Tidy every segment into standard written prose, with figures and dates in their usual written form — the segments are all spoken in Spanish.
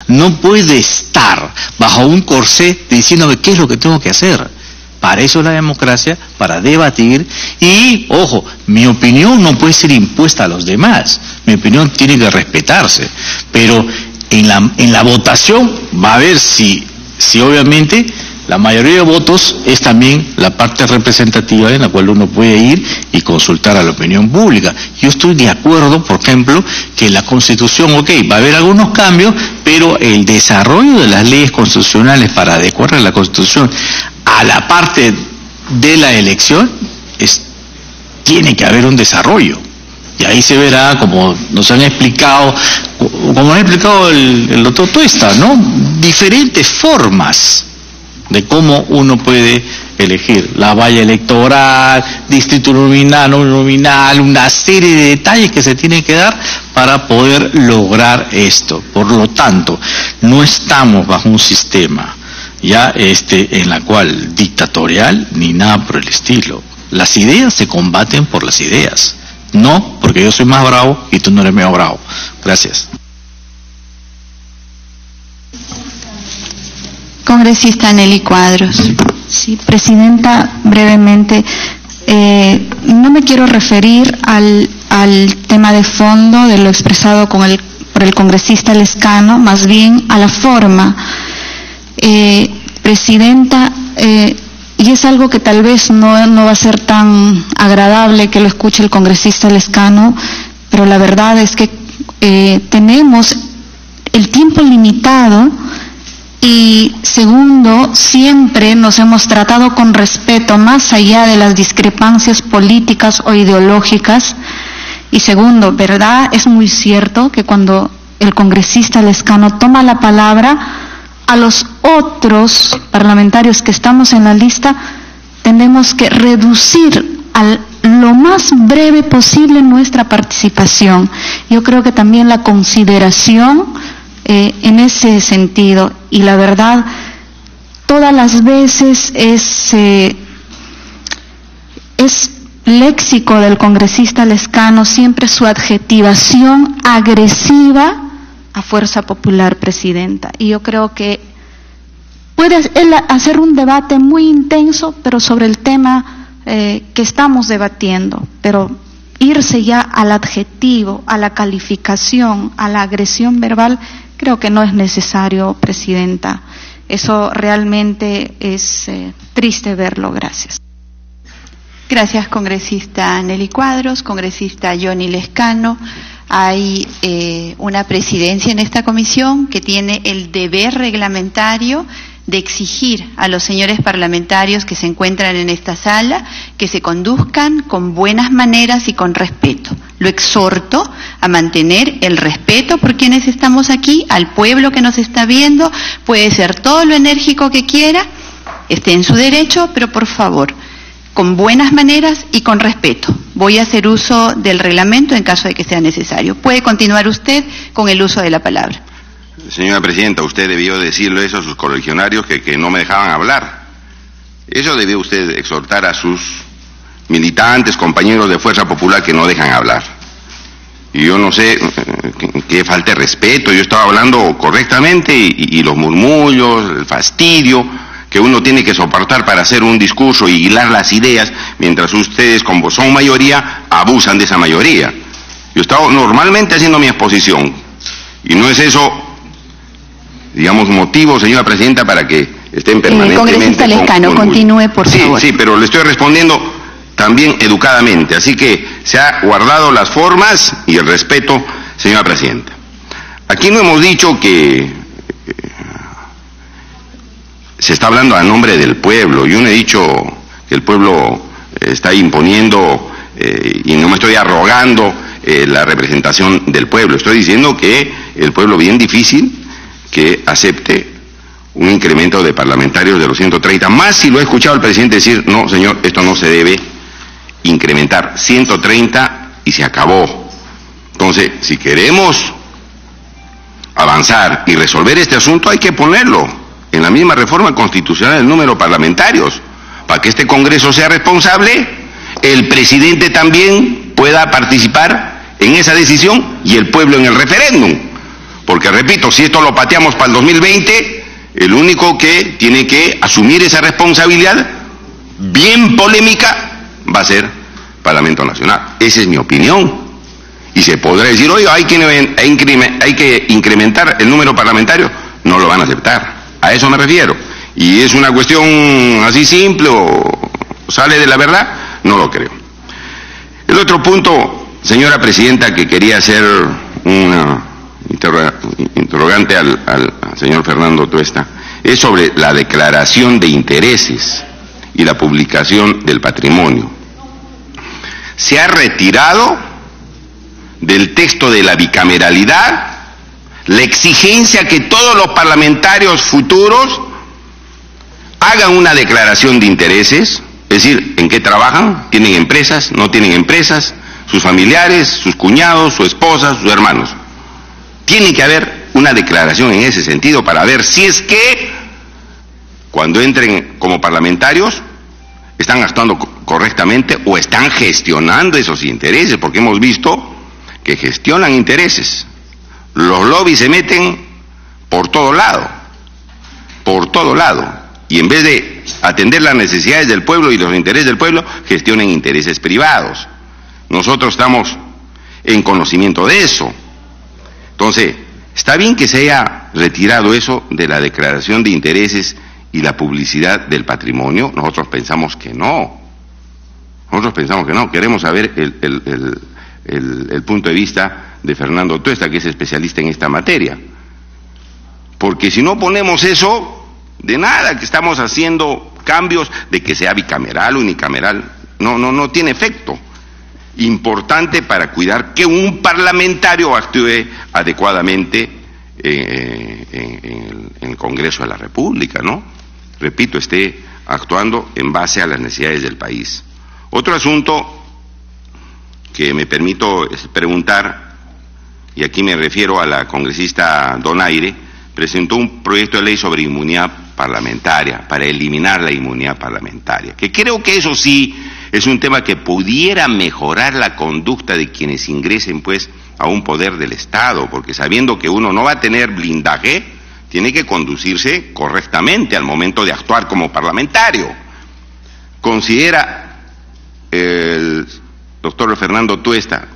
No puede estar bajo un corsé diciéndome qué es lo que tengo que hacer. Para eso es la democracia, para debatir. Y, ojo, mi opinión no puede ser impuesta a los demás. Mi opinión tiene que respetarse. Pero en la votación va a ver si obviamente la mayoría de votos es también la parte representativa en la cual uno puede ir y consultar a la opinión pública. Yo estoy de acuerdo, por ejemplo, que la Constitución, va a haber algunos cambios, pero el desarrollo de las leyes constitucionales para adecuar a la Constitución a la parte de la elección, tiene que haber un desarrollo. Y ahí se verá, como nos han explicado, como ha explicado el doctor Tuesta, ¿no? Diferentes formas de cómo uno puede elegir. La valla electoral, distrito nominal, no nominal, una serie de detalles que se tienen que dar para poder lograr esto. Por lo tanto, no estamos bajo un sistema ya en la cual dictatorial ni nada por el estilo. Las ideas se combaten por las ideas, no porque yo soy más bravo y tú no eres menos bravo. Gracias. Congresista Nelly Cuadros. Sí, presidenta, brevemente, no me quiero referir al tema de fondo de lo expresado por el congresista Lescano, más bien a la forma. Presidenta, y es algo que tal vez no va a ser tan agradable que lo escuche el congresista Lescano, pero la verdad es que tenemos el tiempo limitado. Y segundo, siempre nos hemos tratado con respeto más allá de las discrepancias políticas o ideológicas. Y segundo, ¿verdad? Es muy cierto que cuando el congresista Lescano toma la palabra, a los otros parlamentarios que estamos en la lista, tenemos que reducir lo más breve posible nuestra participación. Yo creo que también la consideración en ese sentido, y la verdad, todas las veces es léxico del congresista Lescano siempre su adjetivación agresiva a Fuerza Popular, presidenta, y yo creo que puede él hacer un debate muy intenso, pero sobre el tema que estamos debatiendo, pero irse ya al adjetivo, a la calificación, a la agresión verbal, creo que no es necesario, presidenta. Eso realmente es triste verlo. Gracias. Gracias, congresista Nelly Cuadros. Congresista Johnny Lescano. Hay una presidencia en esta comisión que tiene el deber reglamentario de exigir a los señores parlamentarios que se encuentran en esta sala que se conduzcan con buenas maneras y con respeto. Lo exhorto a mantener el respeto por quienes estamos aquí, al pueblo que nos está viendo. Puede ser todo lo enérgico que quiera, esté en su derecho, pero por favor, con buenas maneras y con respeto. Voy a hacer uso del reglamento en caso de que sea necesario. Puede continuar usted con el uso de la palabra. Señora Presidenta, usted debió decirle eso a sus correligionarios que no me dejaban hablar. Eso debió usted exhortar a sus militantes, compañeros de Fuerza Popular que no dejan hablar. Y yo no sé qué falta de respeto, yo estaba hablando correctamente y los murmullos, el fastidio que uno tiene que soportar para hacer un discurso y hilar las ideas, mientras ustedes, como son mayoría, abusan de esa mayoría. Yo estaba normalmente haciendo mi exposición y no es eso, digamos, motivo, señora Presidenta, para que estén permanentemente... Congresista Lescano, continúe, por favor. Sí, pero le estoy respondiendo también educadamente, así que se ha guardado las formas y el respeto, señora Presidenta. Aquí no hemos dicho que se está hablando a nombre del pueblo. Yo no he dicho que el pueblo está imponiendo y no me estoy arrogando la representación del pueblo. Estoy diciendo que el pueblo, bien difícil que acepte un incremento de parlamentarios de los 130, más si lo he escuchado al presidente decir, no señor, esto no se debe incrementar, 130 y se acabó. Entonces, si queremos avanzar y resolver este asunto, hay que ponerlo en la misma reforma constitucional el número de parlamentarios, para que este Congreso sea responsable, el presidente también pueda participar en esa decisión y el pueblo en el referéndum. Porque repito, si esto lo pateamos para el 2020, el único que tiene que asumir esa responsabilidad bien polémica va a ser Parlamento Nacional. Esa es mi opinión. Y se podrá decir, oye, hay que incrementar el número parlamentario. No lo van a aceptar. A eso me refiero. Y es una cuestión así simple o sale de la verdad, no lo creo. El otro punto, señora presidenta, que quería hacer una interrogante al señor Fernando Tuesta, es sobre la declaración de intereses y la publicación del patrimonio. Se ha retirado del texto de la bicameralidad la exigencia que todos los parlamentarios futuros hagan una declaración de intereses, es decir, en qué trabajan, tienen empresas, no tienen empresas, sus familiares, sus cuñados, su esposa, sus hermanos. Tiene que haber una declaración en ese sentido para ver si es que cuando entren como parlamentarios están actuando correctamente o están gestionando esos intereses, porque hemos visto que gestionan intereses. Los lobbies se meten por todo lado, y en vez de atender las necesidades del pueblo y los intereses del pueblo, gestionan intereses privados. Nosotros estamos en conocimiento de eso. Entonces, está bien que se haya retirado eso de la declaración de intereses y la publicidad del patrimonio. Nosotros pensamos que no. Queremos saber el punto de vista de Fernando Tuesta, que es especialista en esta materia. Porque si no ponemos eso, de nada que estamos haciendo cambios de que sea bicameral o unicameral, no tiene efecto importante para cuidar que un parlamentario actúe adecuadamente en el Congreso de la República, ¿no? Repito, esté actuando en base a las necesidades del país. Otro asunto que me permito preguntar, y aquí me refiero a la congresista Donaire, presentó un proyecto de ley sobre inmunidad parlamentaria, para eliminar la inmunidad parlamentaria, que creo que eso sí es un tema que pudiera mejorar la conducta de quienes ingresen pues a un poder del Estado, porque sabiendo que uno no va a tener blindaje, tiene que conducirse correctamente al momento de actuar como parlamentario. ¿Considera el doctor Fernando Tuesta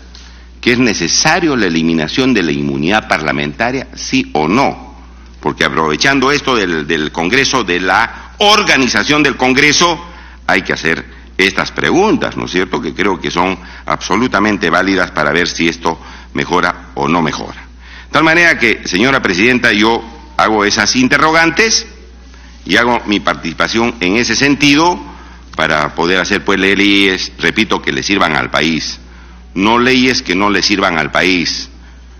que es necesario la eliminación de la inmunidad parlamentaria, sí o no? Porque aprovechando esto del Congreso, de la organización del Congreso, hay que hacer estas preguntas, ¿no es cierto?, que creo que son absolutamente válidas para ver si esto mejora o no mejora. De tal manera que, señora presidenta, yo hago esas interrogantes y hago mi participación en ese sentido para poder hacer pues leyes, repito, que le sirvan al país, no leyes que no le sirvan al país,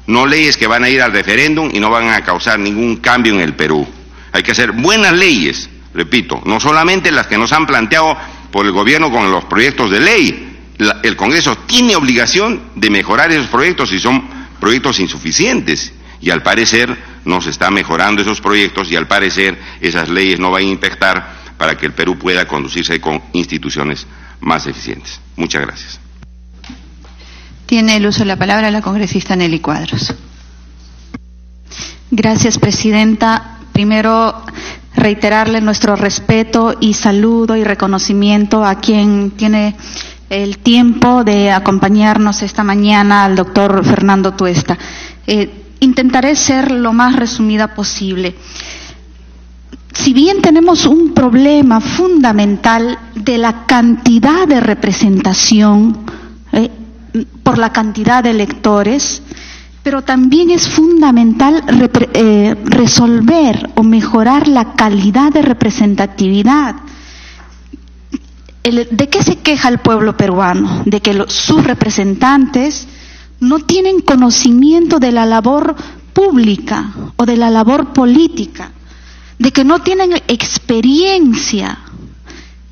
no leyes que van a ir al referéndum y no van a causar ningún cambio en el Perú. Hay que hacer buenas leyes, repito, no solamente las que nos han planteado por el gobierno con los proyectos de ley. El Congreso tiene obligación de mejorar esos proyectos si son proyectos insuficientes, y al parecer no se está mejorando esos proyectos, y al parecer esas leyes no van a impactar para que el Perú pueda conducirse con instituciones más eficientes. Muchas gracias. Tiene el uso de la palabra la congresista Nelly Cuadros. Gracias, presidenta. Primero, reiterarle nuestro respeto y saludo y reconocimiento a quien tiene el tiempo de acompañarnos esta mañana, al doctor Fernando Tuesta. Intentaré ser lo más resumida posible. Si bien tenemos un problema fundamental de la cantidad de representación, por la cantidad de electores, pero también es fundamental resolver o mejorar la calidad de representatividad. ¿De qué se queja el pueblo peruano? De que sus representantes no tienen conocimiento de la labor pública o de la labor política, de que no tienen experiencia,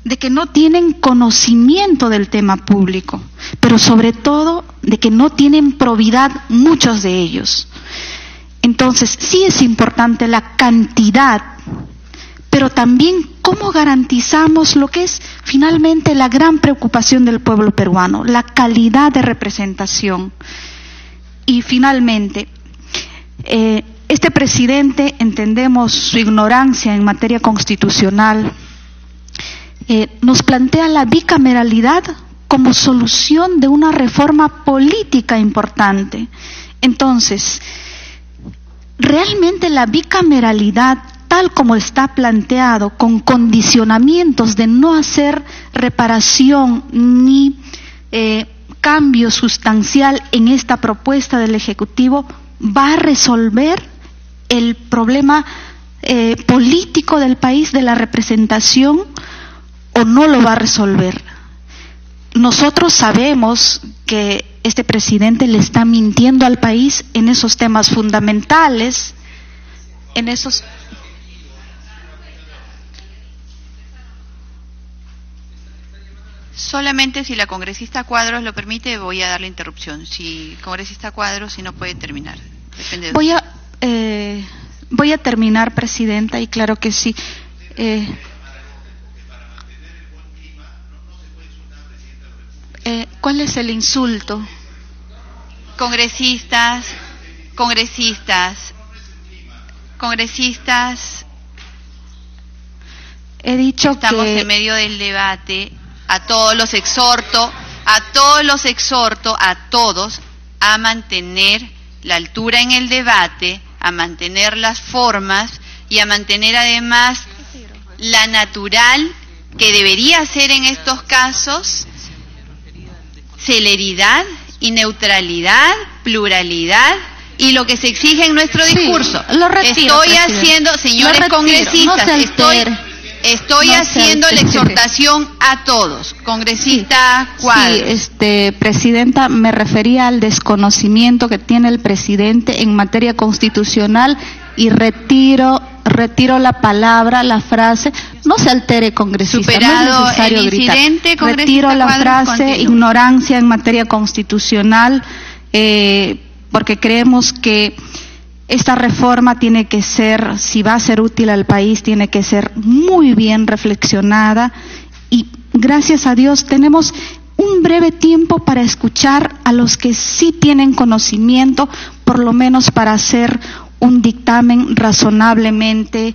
de que no tienen conocimiento del tema público, pero sobre todo de que no tienen probidad muchos de ellos. Entonces, sí es importante la cantidad, pero también cómo garantizamos lo que es finalmente la gran preocupación del pueblo peruano, la calidad de representación. Y finalmente, Este presidente, entendemos su ignorancia en materia constitucional, nos plantea la bicameralidad como solución de una reforma política importante. Entonces, realmente la bicameralidad, tal como está planteado, con condicionamientos de no hacer reparación ni cambio sustancial en esta propuesta del Ejecutivo, va a resolver el problema político del país, de la representación, o no lo va a resolver. Nosotros sabemos que este presidente le está mintiendo al país en esos temas fundamentales, en esos... Solamente si la congresista Cuadros lo permite, voy a dar la interrupción. Si congresista Cuadros, si no puede terminar. Depende de Voy a terminar, presidenta, y claro que sí. ¿Cuál es el insulto? Congresistas. He dicho estamos que... en medio del debate. A todos los exhorto a mantener la altura en el debate, a mantener las formas y a mantener además la natural que debería ser en estos casos, celeridad y neutralidad, pluralidad y lo que se exige en nuestro discurso. Lo retiro, estoy haciendo, señores congresistas, estoy haciendo la exhortación a todos. Congresista Cuadros. Sí, presidenta, me refería al desconocimiento que tiene el presidente en materia constitucional y retiro la palabra, la frase. No se altere, congresista. Superado no es necesario el incidente, gritar. Retiro la frase, continúa. Ignorancia en materia constitucional, porque creemos que esta reforma tiene que ser, si va a ser útil al país, tiene que ser muy bien reflexionada y gracias a Dios tenemos un breve tiempo para escuchar a los que sí tienen conocimiento, por lo menos para hacer un dictamen razonablemente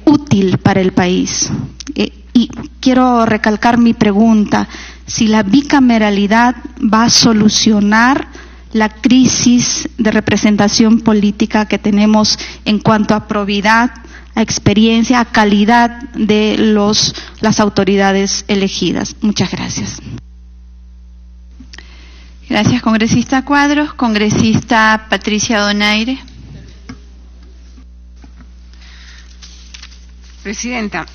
útil para el país. Y quiero recalcar mi pregunta, si la bicameralidad va a solucionar la crisis de representación política que tenemos en cuanto a probidad, a experiencia, a calidad de las autoridades elegidas. Muchas gracias. Gracias, congresista Cuadros. Congresista Patricia Donaire. Presidenta,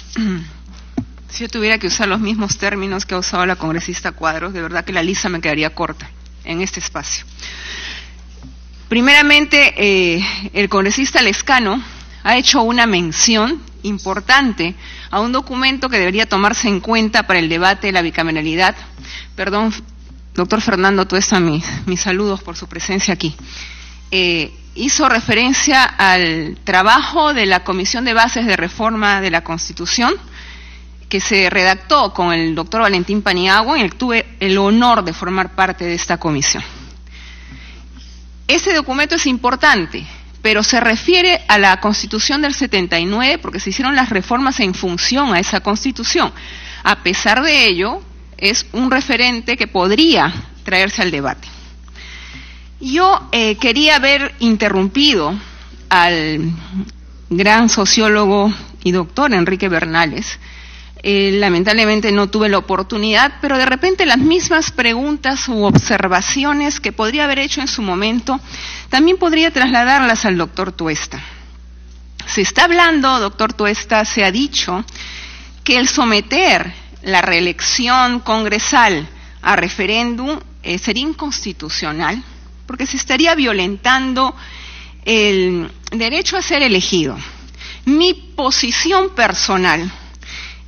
si yo tuviera que usar los mismos términos que ha usado la congresista Cuadros, de verdad que la lista me quedaría corta en este espacio. Primeramente, el congresista Lescano ha hecho una mención importante a un documento que debería tomarse en cuenta para el debate de la bicameralidad. Perdón, doctor Fernando Tuesta, mis saludos por su presencia aquí. Hizo referencia al trabajo de la Comisión de Bases de Reforma de la Constitución, que se redactó con el doctor Valentín Paniagua, en el que tuve el honor de formar parte de esta comisión. Ese documento es importante, pero se refiere a la Constitución del 79, porque se hicieron las reformas en función a esa Constitución. A pesar de ello, es un referente que podría traerse al debate. Yo quería haber interrumpido al gran sociólogo y doctor Enrique Bernales. Lamentablemente no tuve la oportunidad, pero de repente las mismas preguntas u observaciones que podría haber hecho en su momento, también podría trasladarlas al doctor Tuesta. Se está hablando, doctor Tuesta, se ha dicho que el someter la reelección congresal a referéndum sería inconstitucional, porque se estaría violentando el derecho a ser elegido. Mi posición personal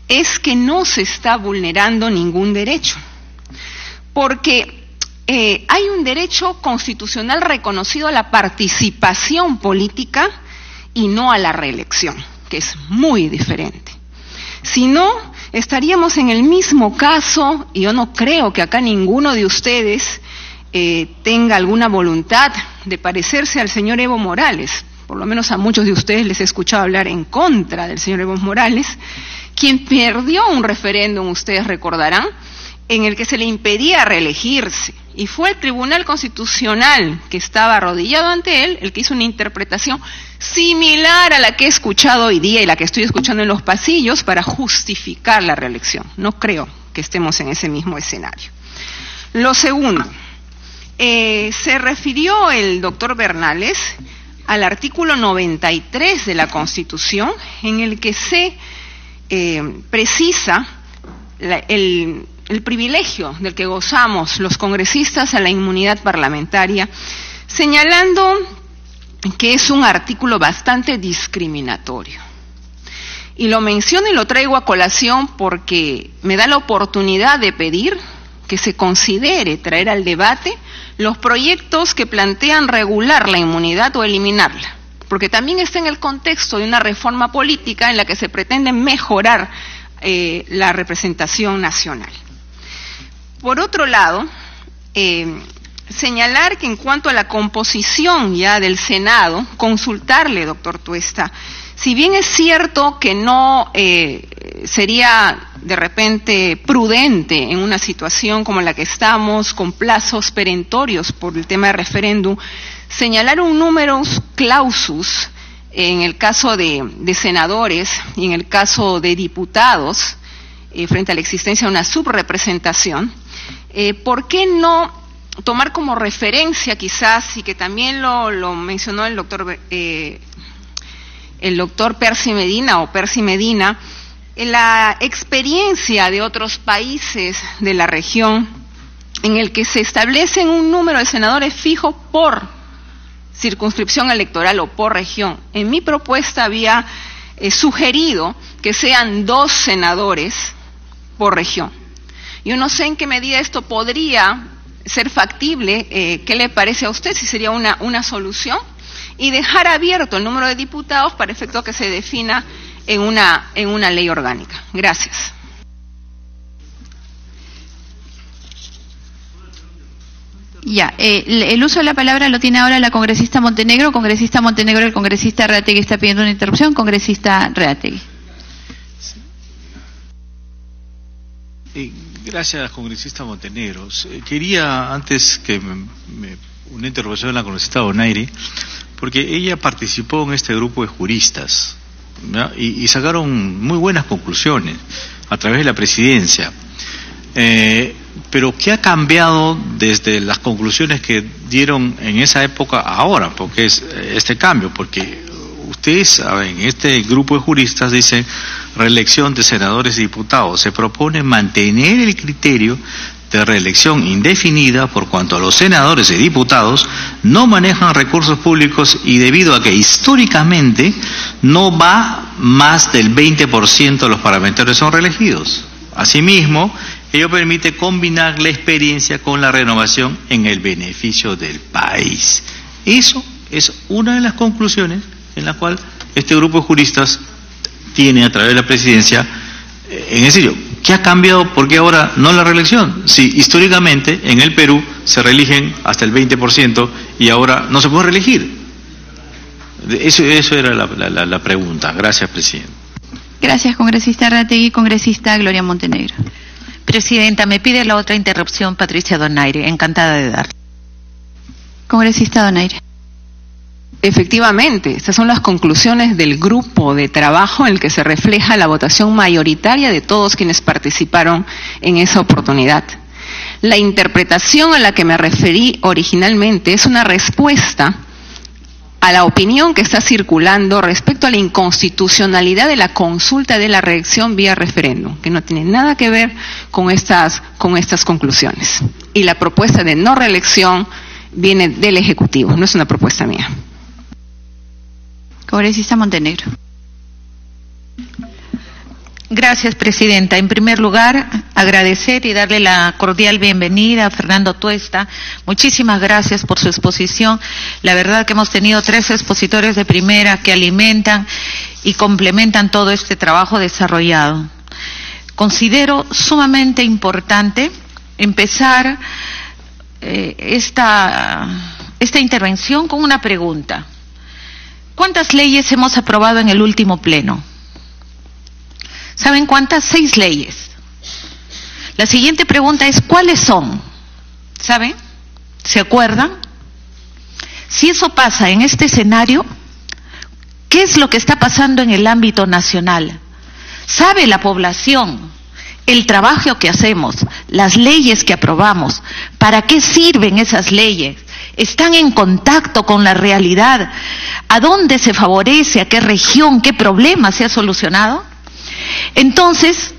es que no se está vulnerando ningún derecho, porque hay un derecho constitucional reconocido a la participación política y no a la reelección, que es muy diferente. Si no, estaríamos en el mismo caso, y yo no creo que acá ninguno de ustedes tenga alguna voluntad de parecerse al señor Evo Morales, por lo menos a muchos de ustedes les he escuchado hablar en contra del señor Evo Morales, quien perdió un referéndum, ustedes recordarán, en el que se le impedía reelegirse, y fue el Tribunal Constitucional, que estaba arrodillado ante él, el que hizo una interpretación similar a la que he escuchado hoy día y la que estoy escuchando en los pasillos para justificar la reelección. No creo que estemos en ese mismo escenario. Lo segundo, se refirió el doctor Bernales al artículo 93 de la Constitución, en el que se precisa el privilegio del que gozamos los congresistas a la inmunidad parlamentaria, señalando que es un artículo bastante discriminatorio. Y lo menciono y lo traigo a colación porque me da la oportunidad de pedir que se considere traer al debate los proyectos que plantean regular la inmunidad o eliminarla, porque también está en el contexto de una reforma política en la que se pretende mejorar la representación nacional. Por otro lado, señalar que en cuanto a la composición ya del Senado, consultarle, doctor Tuesta, si bien es cierto que no sería de repente prudente en una situación como la que estamos, con plazos perentorios por el tema de referéndum, señalar un numerus clausus en el caso de senadores y en el caso de diputados, frente a la existencia de una subrepresentación, ¿por qué no tomar como referencia quizás, y que también lo mencionó el doctor Percy Medina, la experiencia de otros países de la región en el que se establece un número de senadores fijo por circunscripción electoral o por región? En mi propuesta había sugerido que sean 2 senadores por región. Yo no sé en qué medida esto podría ser factible. ¿Qué le parece a usted? Si sería una solución, y dejar abierto el número de diputados para efecto que se defina en una ley orgánica. Gracias. Ya, el uso de la palabra lo tiene ahora la congresista Montenegro. Congresista Montenegro, el congresista Reategui está pidiendo una interrupción. Congresista Reategui. Gracias, congresista Montenegro. Quería, antes que una intervención de la congresista Donaire, porque ella participó en este grupo de juristas, ¿ya? Y sacaron muy buenas conclusiones a través de la presidencia. Pero ¿qué ha cambiado desde las conclusiones que dieron en esa época a ahora? Porque es este cambio, porque ustedes saben, este grupo de juristas dice reelección de senadores y diputados. Se propone mantener el criterio de reelección indefinida por cuanto a los senadores y diputados no manejan recursos públicos y debido a que históricamente no va más del 20% de los parlamentarios son reelegidos. Asimismo, ello permite combinar la experiencia con la renovación en el beneficio del país. Eso es una de las conclusiones en la cual este grupo de juristas tiene a través de la presidencia. En serio, ¿qué ha cambiado? ¿Por qué ahora no la reelección? Si históricamente en el Perú se reeligen hasta el 20% y ahora no se puede reelegir. Eso era la pregunta. Gracias, presidente. Gracias, congresista Reategui. Congresista Gloria Montenegro. Presidenta, me pide la otra interrupción Patricia Donaire. Encantada de dar. Congresista Donaire. Efectivamente, estas son las conclusiones del grupo de trabajo en el que se refleja la votación mayoritaria de todos quienes participaron en esa oportunidad. La interpretación a la que me referí originalmente es una respuesta a la opinión que está circulando respecto a la inconstitucionalidad de la consulta de la reelección vía referéndum, que no tiene nada que ver con estas conclusiones. Y la propuesta de no reelección viene del Ejecutivo, no es una propuesta mía. Congresista Montenegro. Gracias, presidenta. En primer lugar, agradecer y darle la cordial bienvenida a Fernando Tuesta. Muchísimas gracias por su exposición. La verdad que hemos tenido 3 expositores de primera que alimentan y complementan todo este trabajo desarrollado. Considero sumamente importante empezar esta esta intervención con una pregunta. ¿Cuántas leyes hemos aprobado en el último pleno? ¿Saben cuántas? 6 leyes. La siguiente pregunta es, ¿cuáles son? ¿Saben? ¿Se acuerdan? Si eso pasa en este escenario, ¿qué es lo que está pasando en el ámbito nacional? ¿Sabe la población el trabajo que hacemos, las leyes que aprobamos? ¿Para qué sirven esas leyes? ¿Están en contacto con la realidad? ¿A dónde se favorece? ¿A qué región? ¿Qué problema se ha solucionado? Entonces,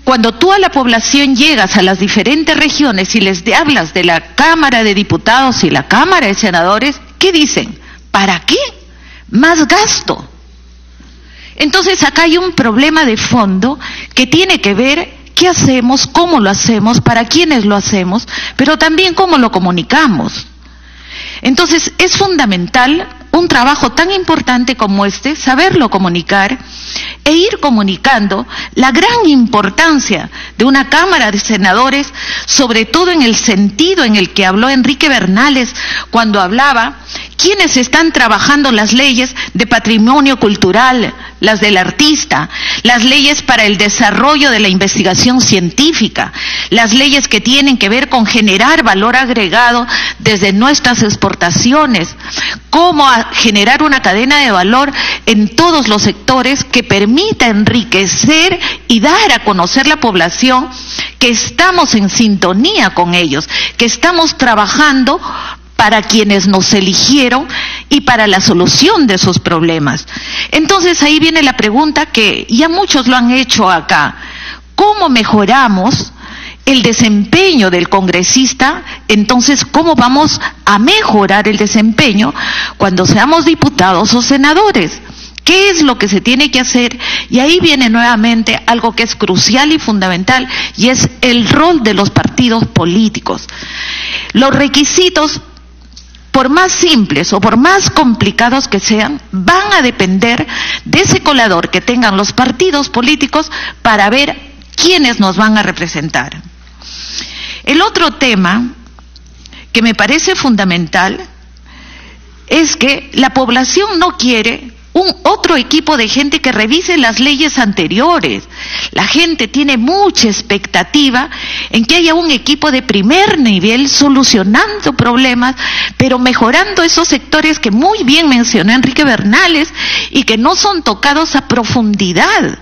cuando tú a la población llegas a las diferentes regiones y les hablas de la Cámara de Diputados y la Cámara de Senadores, ¿qué dicen? ¿Para qué? Más gasto. Entonces acá hay un problema de fondo que tiene que ver qué hacemos, cómo lo hacemos, para quiénes lo hacemos, pero también cómo lo comunicamos. Entonces es fundamental un trabajo tan importante como este, saberlo comunicar e ir comunicando la gran importancia de una Cámara de Senadores, sobre todo en el sentido en el que habló Enrique Bernales cuando hablaba quienes están trabajando las leyes de patrimonio cultural, las del artista, las leyes para el desarrollo de la investigación científica, las leyes que tienen que ver con generar valor agregado desde nuestras exportaciones, cómo generar una cadena de valor en todos los sectores que permita enriquecer y dar a conocer la población que estamos en sintonía con ellos, que estamos trabajando para quienes nos eligieron y para la solución de sus problemas. Entonces ahí viene la pregunta que ya muchos lo han hecho acá. ¿Cómo mejoramos el desempeño del congresista? Entonces, ¿cómo vamos a mejorar el desempeño cuando seamos diputados o senadores? ¿Qué es lo que se tiene que hacer? Y ahí viene nuevamente algo que es crucial y fundamental, y es el rol de los partidos políticos. Los requisitos, por más simples o por más complicados que sean, van a depender de ese colador que tengan los partidos políticos para ver quiénes nos van a representar. El otro tema que me parece fundamental es que la población no quiere un otro equipo de gente que revise las leyes anteriores. La gente tiene mucha expectativa en que haya un equipo de primer nivel solucionando problemas, pero mejorando esos sectores que muy bien mencionó Enrique Bernales y que no son tocados a profundidad,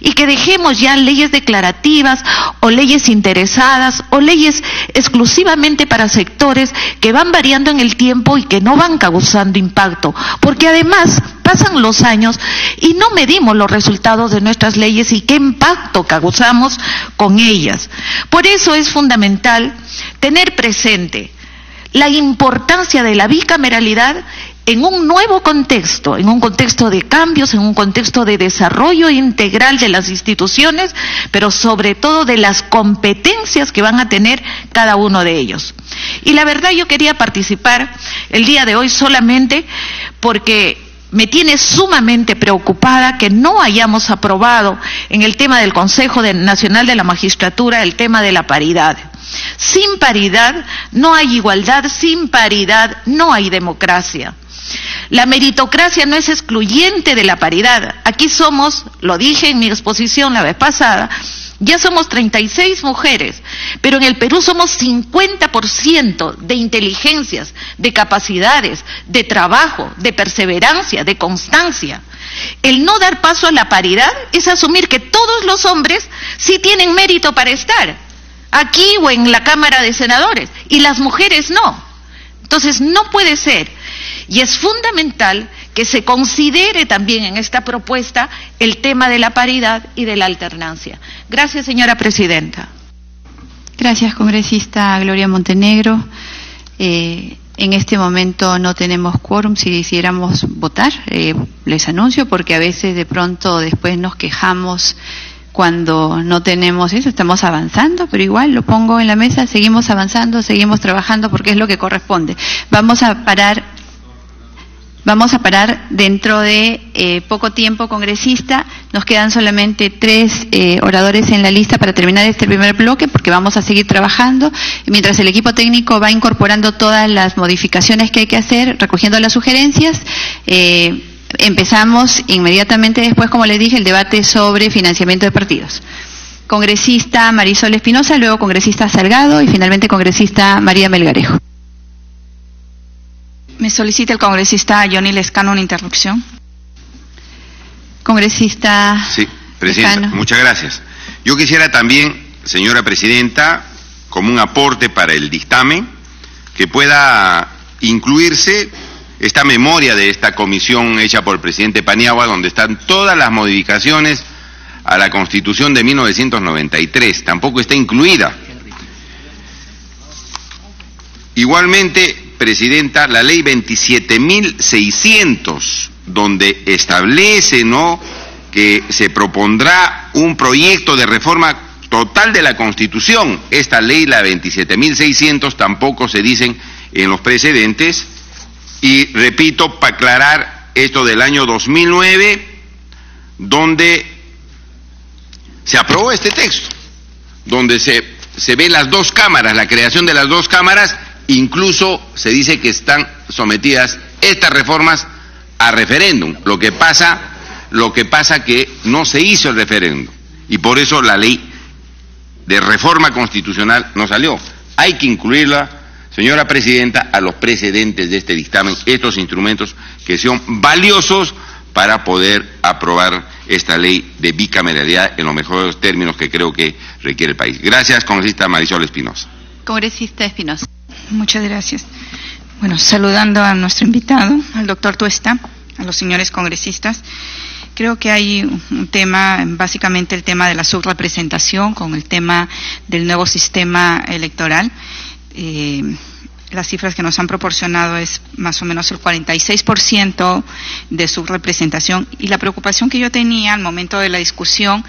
y que dejemos ya leyes declarativas o leyes interesadas o leyes exclusivamente para sectores que van variando en el tiempo y que no van causando impacto, porque además pasan los años y no medimos los resultados de nuestras leyes y qué impacto causamos con ellas. Por eso es fundamental tener presente la importancia de la bicameralidad en un nuevo contexto, en un contexto de cambios, en un contexto de desarrollo integral de las instituciones, pero sobre todo de las competencias que van a tener cada uno de ellos. Y la verdad, yo quería participar el día de hoy solamente porque me tiene sumamente preocupada que no hayamos aprobado en el tema del Consejo Nacional de la Magistratura el tema de la paridad. Sin paridad no hay igualdad, sin paridad no hay democracia. La meritocracia no es excluyente de la paridad. Aquí somos, lo dije en mi exposición la vez pasada, ya somos 36 mujeres, pero en el Perú somos 50% de inteligencias, de capacidades, de trabajo, de perseverancia, de constancia. El no dar paso a la paridad es asumir que todos los hombres sí tienen mérito para estar aquí o en la Cámara de Senadores y las mujeres no. Entonces no puede ser. Y es fundamental que se considere también en esta propuesta el tema de la paridad y de la alternancia. Gracias, señora presidenta. Gracias, congresista Gloria Montenegro. En este momento no tenemos quórum. Si quisiéramos votar, les anuncio, porque a veces de pronto después nos quejamos cuando no tenemos eso. Estamos avanzando, pero igual lo pongo en la mesa, seguimos avanzando, seguimos trabajando porque es lo que corresponde. Vamos a parar Vamos a parar dentro de poco tiempo, congresista. Nos quedan solamente 3 oradores en la lista para terminar este primer bloque, porque vamos a seguir trabajando. Mientras el equipo técnico va incorporando todas las modificaciones que hay que hacer, recogiendo las sugerencias, empezamos inmediatamente después, como les dije, el debate sobre financiamiento de partidos. Congresista Marisol Espinosa, luego congresista Salgado y finalmente congresista María Melgarejo. Me solicita el congresista Johnny Lescano una interrupción. Congresista. Sí, presidenta, Lescano. muchas gracias. Yo quisiera también, señora presidenta, como un aporte para el dictamen, que pueda incluirse esta memoria de esta comisión hecha por el presidente Paniagua, donde están todas las modificaciones a la Constitución de 1993. Tampoco está incluida. Igualmente, presidenta, la ley 27.600, donde establece, ¿no?, que se propondrá un proyecto de reforma total de la Constitución. Esta ley, la 27.600, tampoco se dicen en los precedentes. Y repito, para aclarar esto del año 2009, donde se aprobó este texto, donde se ve las 2 cámaras, la creación de las 2 cámaras. Incluso se dice que están sometidas estas reformas a referéndum. Lo que pasa que no se hizo el referéndum y por eso la ley de reforma constitucional no salió. Hay que incluirla, señora presidenta, a los precedentes de este dictamen, estos instrumentos que son valiosos para poder aprobar esta ley de bicameralidad en los mejores términos que creo que requiere el país. Gracias, congresista Marisol Espinosa. Congresista Espinosa. Muchas gracias. Bueno, saludando a nuestro invitado, al doctor Tuesta, a los señores congresistas, creo que hay un tema, básicamente el tema de la subrepresentación con el tema del nuevo sistema electoral. Las cifras que nos han proporcionado es más o menos el 46% de subrepresentación, y la preocupación que yo tenía al momento de la discusión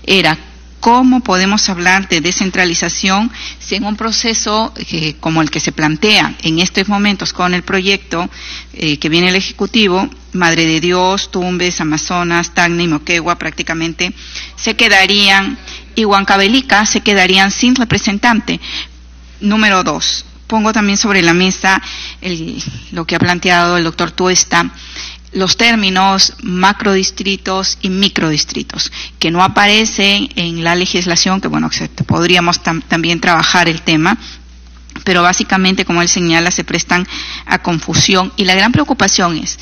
era ¿cómo podemos hablar de descentralización si en un proceso como el que se plantea en estos momentos con el proyecto que viene el Ejecutivo, Madre de Dios, Tumbes, Amazonas, Tacna y Moquegua prácticamente se quedarían, y Huancavelica se quedarían sin representante? Número 2, pongo también sobre la mesa lo que ha planteado el doctor Tuesta, los términos macrodistritos y microdistritos, que no aparecen en la legislación, que bueno, podríamos también trabajar el tema, pero básicamente, como él señala, se prestan a confusión, y la gran preocupación es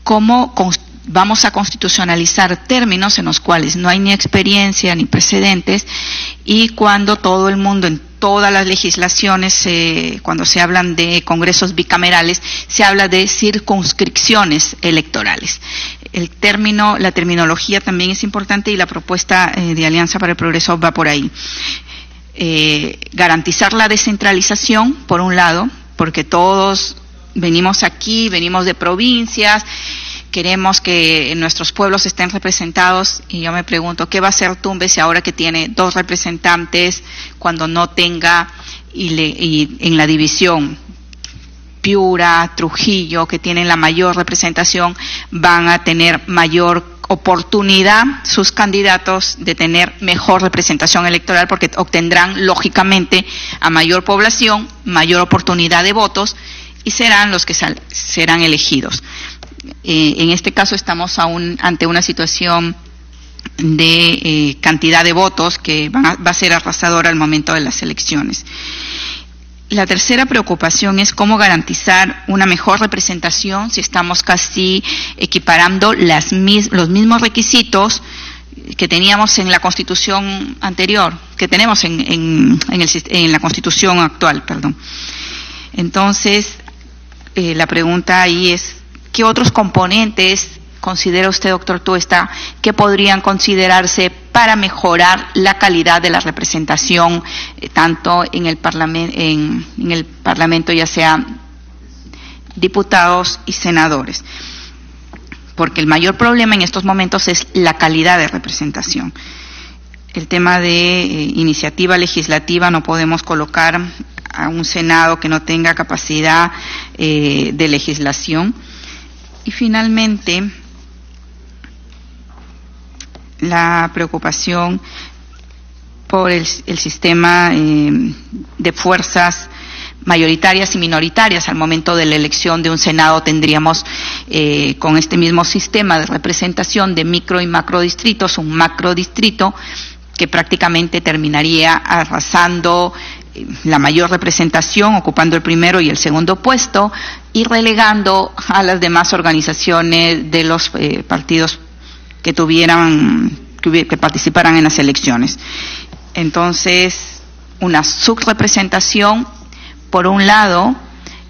cómo vamos a constitucionalizar términos en los cuales no hay ni experiencia ni precedentes, y cuando todo el mundo en todas las legislaciones, cuando se hablan de congresos bicamerales, se habla de circunscripciones electorales. La terminología también es importante, y la propuesta de Alianza para el Progreso va por ahí. Garantizar la descentralización, por un lado, porque todos venimos aquí, venimos de provincias, queremos que nuestros pueblos estén representados, y yo me pregunto, ¿qué va a hacer Tumbes ahora que tiene 2 representantes cuando no tenga, y en la división Piura, Trujillo, que tienen la mayor representación, van a tener mayor oportunidad sus candidatos de tener mejor representación electoral, porque obtendrán lógicamente a mayor población, mayor oportunidad de votos, y serán los que serán elegidos? En este caso estamos ante una situación de cantidad de votos que va a ser arrasadora al momento de las elecciones. La tercera preocupación es cómo garantizar una mejor representación si estamos casi equiparando los mismos requisitos que teníamos en la Constitución anterior, que tenemos en la Constitución actual, perdón. Entonces, la pregunta ahí es, ¿qué otros componentes considera usted, doctor Tuesta, que podrían considerarse para mejorar la calidad de la representación, tanto en el Parlamento, ya sea diputados y senadores? Porque el mayor problema en estos momentos es la calidad de representación. El tema de iniciativa legislativa, no podemos colocar a un Senado que no tenga capacidad de legislación. Y finalmente, la preocupación por el sistema de fuerzas mayoritarias y minoritarias. Al momento de la elección de un Senado tendríamos con este mismo sistema de representación de micro y macro distritos, un macro distrito que prácticamente terminaría arrasando la mayor representación, ocupando el primero y el segundo puesto y relegando a las demás organizaciones de los partidos que participaran en las elecciones. Entonces, una subrepresentación, por un lado,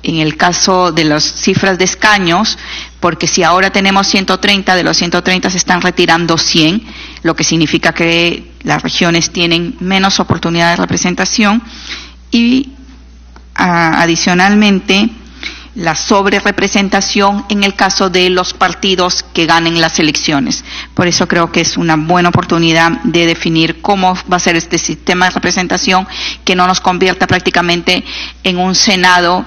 en el caso de las cifras de escaños, porque si ahora tenemos 130, de los 130 se están retirando 100, lo que significa que las regiones tienen menos oportunidad de representación, y adicionalmente la sobrerepresentación en el caso de los partidos que ganen las elecciones. Por eso creo que es una buena oportunidad de definir cómo va a ser este sistema de representación que no nos convierta prácticamente en un Senado